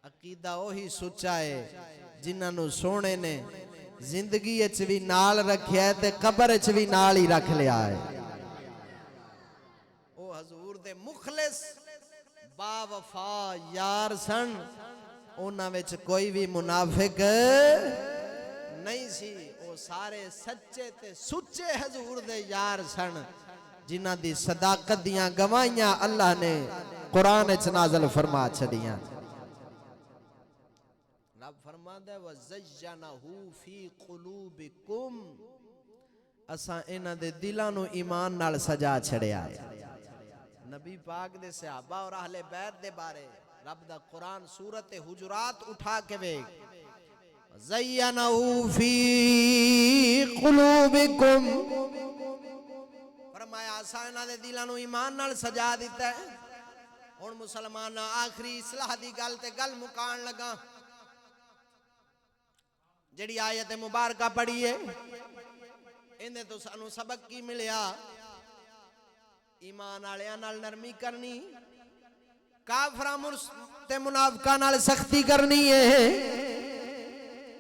عقیدہ وہی سچا ہے جنہ نو سونے نے زندگی اچ بھی نال رکھیا ہے تے قبر اچ بھی نال ہی رکھ لیا ہے او حضور دے مخلص با وفا یار سن انہاں وچ کوئی بھی منافق نہیں سی او سارے سچے تے سچے حضور دے یار سن جنہ دی صداقت دیاں گواہیاں اللہ نے قرآن اچ نازل فرما چھڑیاں رب فرماندا ہے وَزَيَّنَهُ فِي قُلُوبِكُمْ اساں انہاں دے دلاں نو ایمان نال سجا چھڑیا ہے نبی پاک دے صحابہ اور اہل بیت دے بارے رب دا قرآن سورت حجرات اٹھا کے ویکھ زَيَّنَهُ فِي قُلُوبِكُمْ فرمایا اساں انہاں دے دلاں نو ایمان نال سجا دیتا ہے ہن مسلمان آخری اصلاح دی گل تے گل مکان لگا جڑی آیت مبارکہ پڑھی ہے اندے تو سانو سبق کی ملیا ایمان والےاں نال نرمی کرنی کافراں تے منافقاں نال سختی کرنی ہے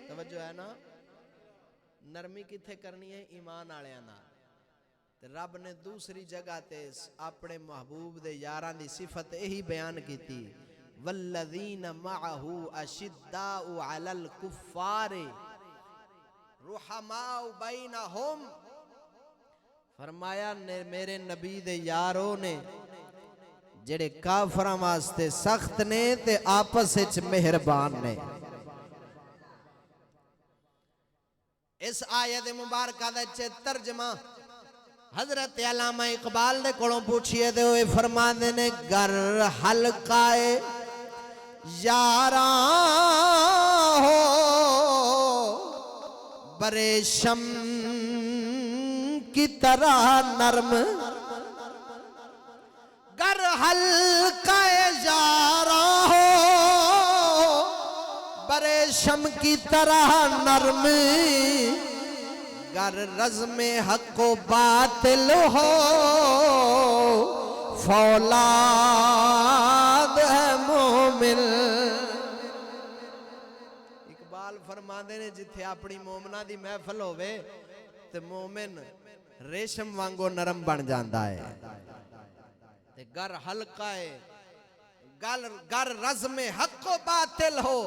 توجہ ہے نا نرمی کتھے کرنی ہے ایمان والےاں نال رب نے دوسری جگہ تے اپنے محبوب دے یاراں دی صفت یہی بیان کیتی والذین معہ اشداء علی الکفار رحماء بینہم فرمایا میرے نبی دے یاروں نے جڑے کافراں واسطے سخت نے تے آپس وچ مہربان نے اس آیت مبارکہ دا ترجمہ حضرت علامہ اقبال دے کولوں پوچھئے دے ہوئے فرماندے نے گر حلقہ یاراں ہو بریشم کی طرح نرم گر حلقہ یاراں ہو بریشم کی طرح نرم گر رزم حق و باطل ہو فولاد ہے مومن اقبال فرماندے نے جتھے اپنی مومنہ دی محفل ہوئے تے مومن ریشم وانگو نرم بن جاندا ہے تے گر حلقہ ہے گر رزم حق و باطل ہو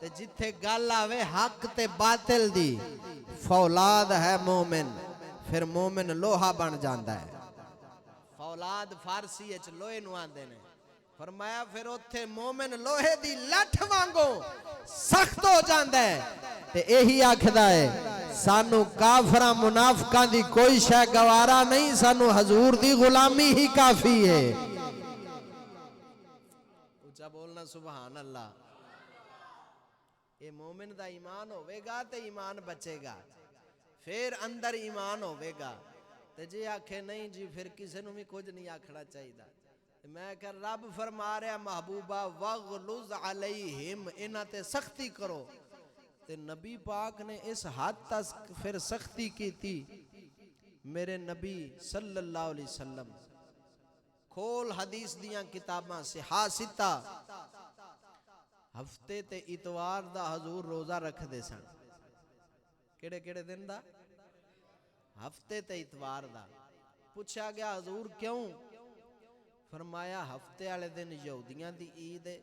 تے جتھے گل آوے حق تے باطل دی فولاد ہے مومن پھر مومن لوہا بن جاندا ہے فولاد فارسی اچ لوہے نو آندے نے فرمایا پھر اوتھے مومن لوہے دی لٹھ وانگو سخت ہو جاندا ہے تے یہی آکھدا ہے سانو کافراں منافقاں دی کوئی شے گوارا نہیں سانو حضور دی غلامی ہی کافی ہے اونچا بولنا سبحان اللہ اے مومن دا ایمان ہوئے گا تے ایمان بچے گا پھر اندر ایمان ہوئے گا تے جی آکھے نہیں جی پھر کسی نو بھی کچھ نہیں آکھنا چاہیے میں کہ رب فرما رہا محبوبہ وَغْلُظْ عَلَيْهِمْ انہاں تے سختی کرو تے نبی پاک نے اس حد تک پھر سختی کی تھی میرے نبی صلی اللہ علیہ وسلم کھول حدیث دیاں کتاباں سے حاسطہ ہفتے تے اتوار دا حضور روزہ رکھ دے سن کیڑے کیڑے دن دا ہفتے تے اتوار دا پوچھا گیا حضور کیوں فرمایا ہفتے والے دن یہودیاں دی عید ہے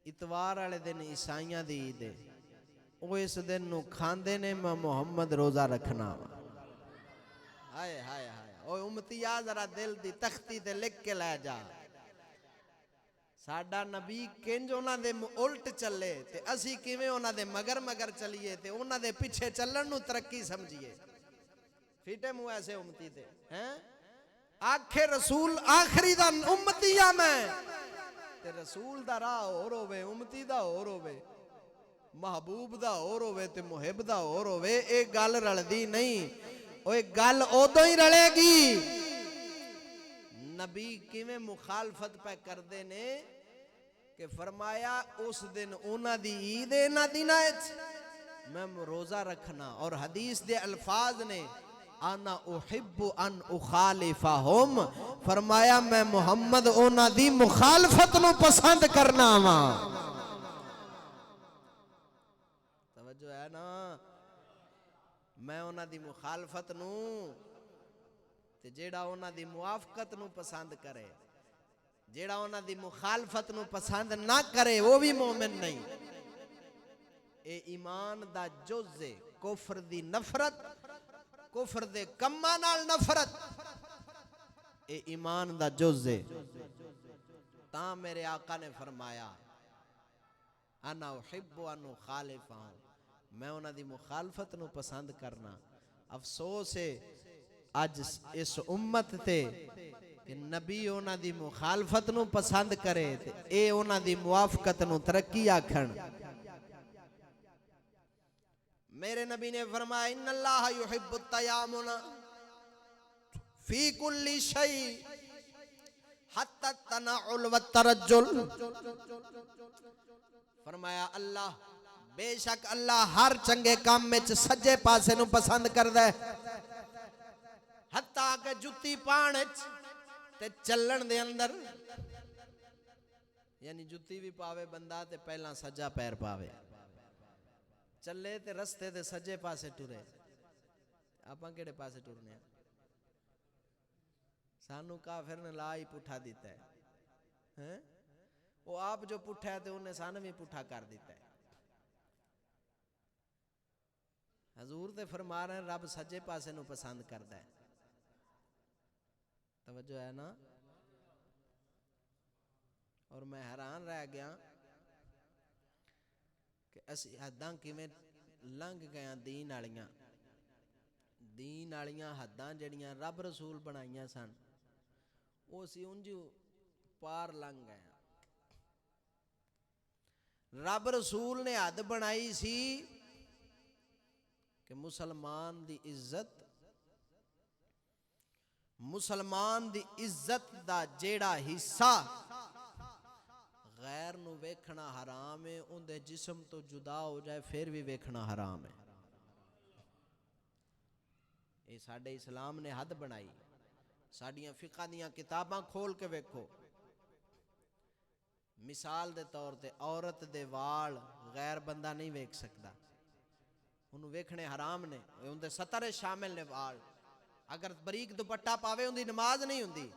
اتوار والے دن عیسائیاں دی عید ہے وہ اس دن نو کھاندے نے میں محمد روزہ رکھنا ہائے ہائے ہائے اوے امتیا ذرا دل دی تختی تے لکھ کے لے جا ساڈا نبی کنج انہاں دے الٹ چلے تے اسی کیویں انہاں دے مگر مگر چلیے تے انہاں دے پیچھے چلن نو ترقی سمجھیے فیٹے منہ ایسے امتی تے ہیں آکھے رسول آخری دا امتیہ میں تے رسول دا راہ اور ہوئے امتی دا اور ہوئے محبوب دا اور ہوئے تے محب دا اور ہوئے ایک گل رل دی نہیں وہ ایک گل ادو ہی رلے گی نبی کیویں مخالفت پہ کردے نے کہ فرمایا اس دن انہاں دی عید ہے انہاں دناں وچ میں روزہ رکھنا، اور حدیث دے الفاظ نے انا احب ان اخالفہم، فرمایا میں محمد انہاں دی مخالفت نو پسند کرنا وا. توجہ ہے نا، میں انہاں دی مخالفت نو تے جیڑا انہاں دی موافقت نو پسند کرے، جیڑا انہاں دی مخالفت نو پسند نہ کرے وہ بھی مومن نہیں. اے ایمان دا جز ہے. کفر دی نفرت، کفر دے کماں نال نفرت اے ایمان دا جز ہے. تاں میرے آقا نے فرمایا انا احب ان اخالفہم، میں انہاں دی مخالفت نو پسند کرنا. افسوس ہے اج اس امت تے کہ نبی انہاں دی مخالفت نو پسند کرے تے اے انہاں دی موافقت نو ترقی آکھن. میرے نبی نے فرمایا ان اللہ یحب التیامن فی کل شیء حتی التنعل والترجل. فرمایا اللہ بے شک اللہ ہر چنگے کام میں سجے پاسے نو پسند کردا ہے، حتیٰ کہ جتی پان تے چلن دے اندر، یعنی جتی بھی پاوے بندہ تے پہلا سجا پیر پاوے، چلے تے رستے دے سجے پاسے ٹرے. آپاں کیڑے پاسے ٹرنے ہیں؟ سانو کافر نے لا ہی پٹھا دیتا ہے. وہ آپ جو پٹھا ہے تے انہیں سانو بھی پٹھا کر دیتا ہے. حضور تے فرما رہے ہیں رب سجے پاسے نو پسند کردا ہے. توجہ ہے نا. اور میں حیران رہ گیا کہ اسی حداں کیویں لنگ گیا دین والیاں حداں جڑیاں رب رسول بنائیاں سن وہ سی انجو پار لنگ گیا. رب رسول نے حد بنائی سی کہ مسلمان دی عزت، مسلمان دی عزت دا جیڑا حصہ غیر نو ویکھنا حرام ہے، ان دے جسم تو جدا ہو جائے پھر بھی ویکھنا حرام ہے. یہ ساڈے اسلام نے حد بنائی. ساڈیاں فقہ دیاں کتاباں کھول کے ویکھو، مثال دے طور تے عورت دے وال غیر بندہ نہیں ویکھ سکدا، انہوں ویکھنے حرام نے. ان دے ستر شامل نے وال. اگر بریک دوپٹہ پاوے ان دی نماز نہیں ہوندی.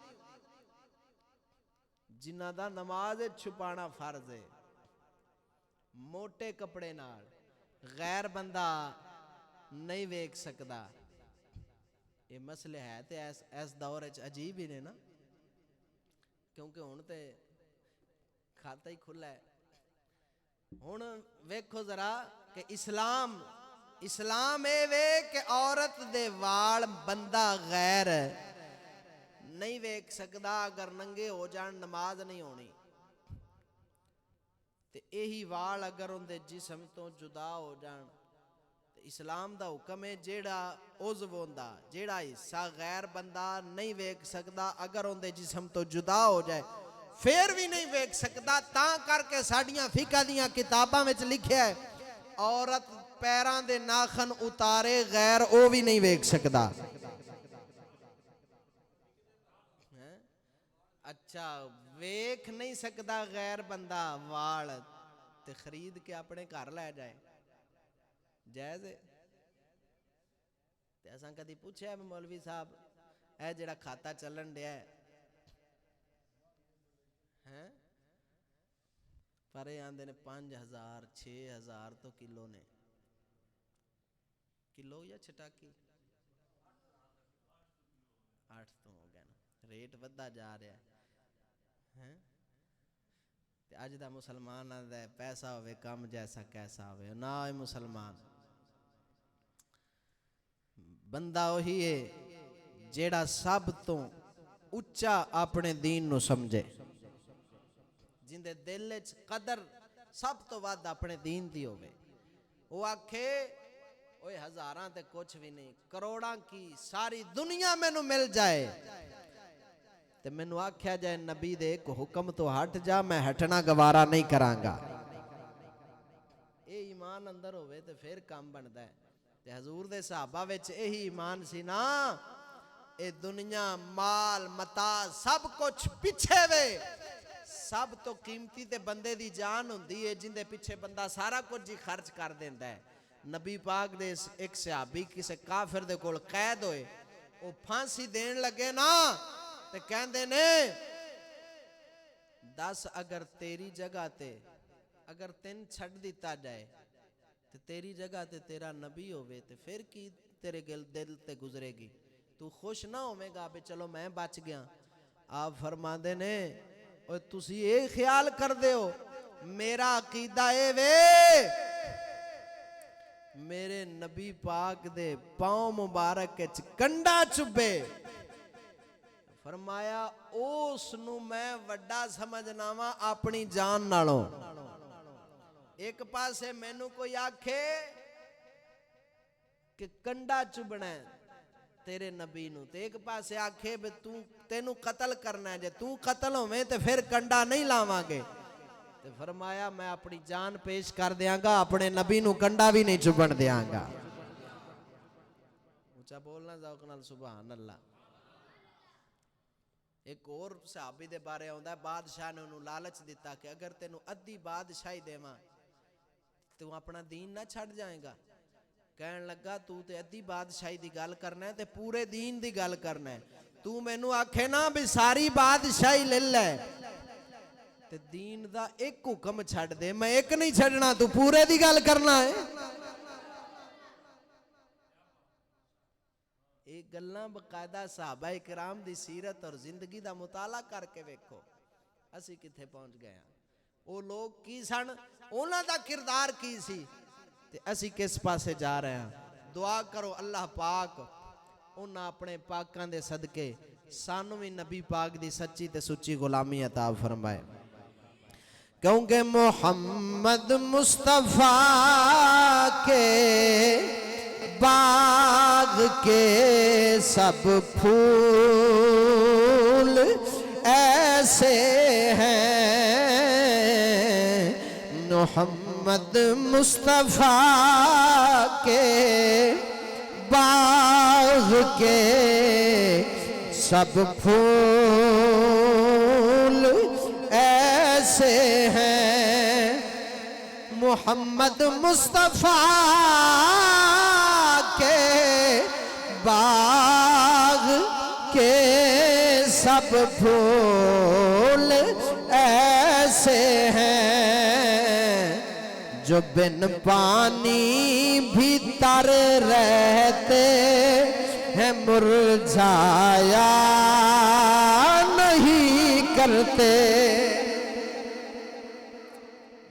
جنہ دا نماز چھپانا فرض ہے، موٹے کپڑے نال غیر بندہ نہیں ویکھ سکدا. یہ مسئلے ہے تے اس دور وچ عجیب ہی نے نا، کیونکہ ہن تے کھاتا ہی کھلا ہے. ہن ویکھو ذرا کہ اسلام اے وے کہ عورت دے وال بندہ غیر نہیں ویکھ سکدا، اگر ننگے ہو جان نماز نہیں ہونی. تے یہی وال اگر ان دے جسم تو جدا ہو جان تے اسلام دا حکم ہے جیڑا عضو ہوندا، جیڑا حصہ غیر بندہ نہیں ویکھ سکدا اگر ان دے جسم تو جدا ہو جائے پھر بھی نہیں ویکھ سکدا. تاں کر کے ساڈیاں فقہ دیاں کتاباں وچ لکھیا ہے عورت پیراں دے ناخن اتارے غیر او بھی نہیں ویکھ سکدا. اچھا ویکھ نہیں سکدا غیر بندہ وال تے خرید کے اپنے گھر لے جائے، جائز ہے؟ تے اساں کدی پوچھیا ہے مولوی صاحب اے جڑا کھاتا چلن ڈیا ہے پر یہ آندے نے 5000 6000 تو کلو نے، کلو یا چھٹاکی 8 تو ہو گیا نا، ریٹ ودھا جا رہا ہے. تے اج دا مسلمان آندا ہے پیسہ ہوئے کم جیسا کیسا ہوئے. نا اے مسلمان بندہ وہی ہے جیڑا سب تو اچا اپنے دین نو سمجھے، جن دے دل وچ قدر سب تو ود اپنے دین دی ہوئے. وہ آکھے اوے ہزاراں تے کچھ بھی نہیں، کروڑاں کی ساری دنیا میں نو مل جائے تے مینوں آکھیا جائے نبی دے ایک حکم تو ہٹ جا، میں ہٹنا گوارا نہیں کرانگا۔ اے ایمان اندر ہوئے تے پھر کام بندا ہے۔ تے حضور دے صحابہ وچ یہی ایمان سی نا، اے دنیا مال متاع سب کچھ پیچھے وے، سب تو قیمتی تے بندے دی جان ہوندی ہے جن دے پیچھے بندہ سارا کچھ جی خرچ کر دیندا ہے۔ نبی پاک دے ایک صحابی کسے کافر دے کول قید ہوئے، وہ پھانسی دین لگے نا تے کہندے نے دس اگر تیری جگہ تے اگر تین چھڑ دیتا جائے تے تیری جگہ تے تیرا نبی ہوئے تے پھر کی تیرے دل تے گزرے گی، تو خوش نہ ہوئے گا بے چلو میں بچ گیا۔ آپ فرما دے نے اور تسی اے خیال کر دے ہو، میرا عقیدہ اے وے میرے نبی پاک دے پاؤں مبارک اچ کنڈا چبے، فرمایا اس نو میں وڈا سمجھنا وا اپنی جان نالوں۔ ایک پاسے مینوں کوئی آکھے کہ کنڈا چبنا ہے تیرے نبی نو، تے ایک پاسے آکھے بے تینوں قتل کرنا ہے، جے تو قتل ہوئے تے پھر کنڈا نہیں لاواں گے، تے فرمایا میں اپنی جان پیش کر دیاں گا، اپنے نبی نو کنڈا بھی نہیں چبن دیاں گا۔ اونچا بولنا ذوق نال سبحان اللہ۔ ایک اور صحابی دے بارے ہوندا ہے، بادشاہ نے انہوں لالچ دیتا کہ اگر تینوں ادھی بادشاہی دیواں تو اپنا دین نہ چھڑ جائے گا۔ کہن لگا تو تے ادھی بادشاہی دی گل کرنا ہے تے پورے دین دی گل کرنا ہے، تو مینوں آکھے نا بھی ساری بادشاہی لے لے تے دین دا ایک حکم چھڑ دے، میں ایک نہیں چھڑنا، تو پورے دی گل کرنا ہے۔ ایک گلاں باقاعدہ صحابہ کرام دی سیرت اور زندگی دا مطالعہ کر کے ویکھو اسی کتھے پہنچ گئے ہیں۔ وہ لوگ کی سن، انہاں دا کردار کی سی تے اسی کس پاسے جا رہے ہیں۔ دعا کرو اللہ پاک انہاں اپنے پاکاں دے صدقے سانو بھی نبی پاک دی سچی تے سچی غلامی عطا فرمائے، کیونکہ محمد مصطفیٰ کے باغ کے سب پھول ایسے ہیں، محمد مصطفیٰ کے باغ کے سب پھول ایسے ہیں، محمد مصطفیٰ کے باغ کے سب پھول ایسے ہیں، جو بن پانی بھی تر رہتے ہیں، مرجھایا نہیں کرتے۔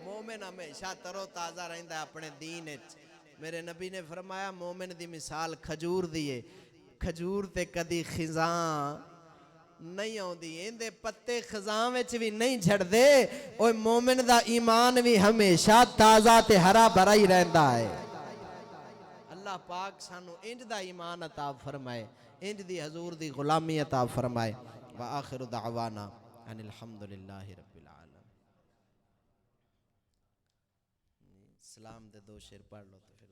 مومن ہمیشہ ترو تازہ رہندا ہے اپنے دین وچ۔ میرے نبی نے فرمایا مومن دی مثال کھجور دیئے، کھجور تے کدی خزاں نہیں آؤندی، اندے پتے خزاں وچ بھی نہیں جھڑ دے، اوہ مومن دا ایمان بھی ہمیشہ تازہ تے ہرا بھرا ہی رہندا ہے۔ اللہ پاک سانو انج دا ایمان عطا فرمائے، انج دی حضور دی غلامی عطا فرمائے۔ وآخر دعوانا ان الحمدللہ رب العالمین۔ سلام دے دو شیر پڑھ لو تو پھر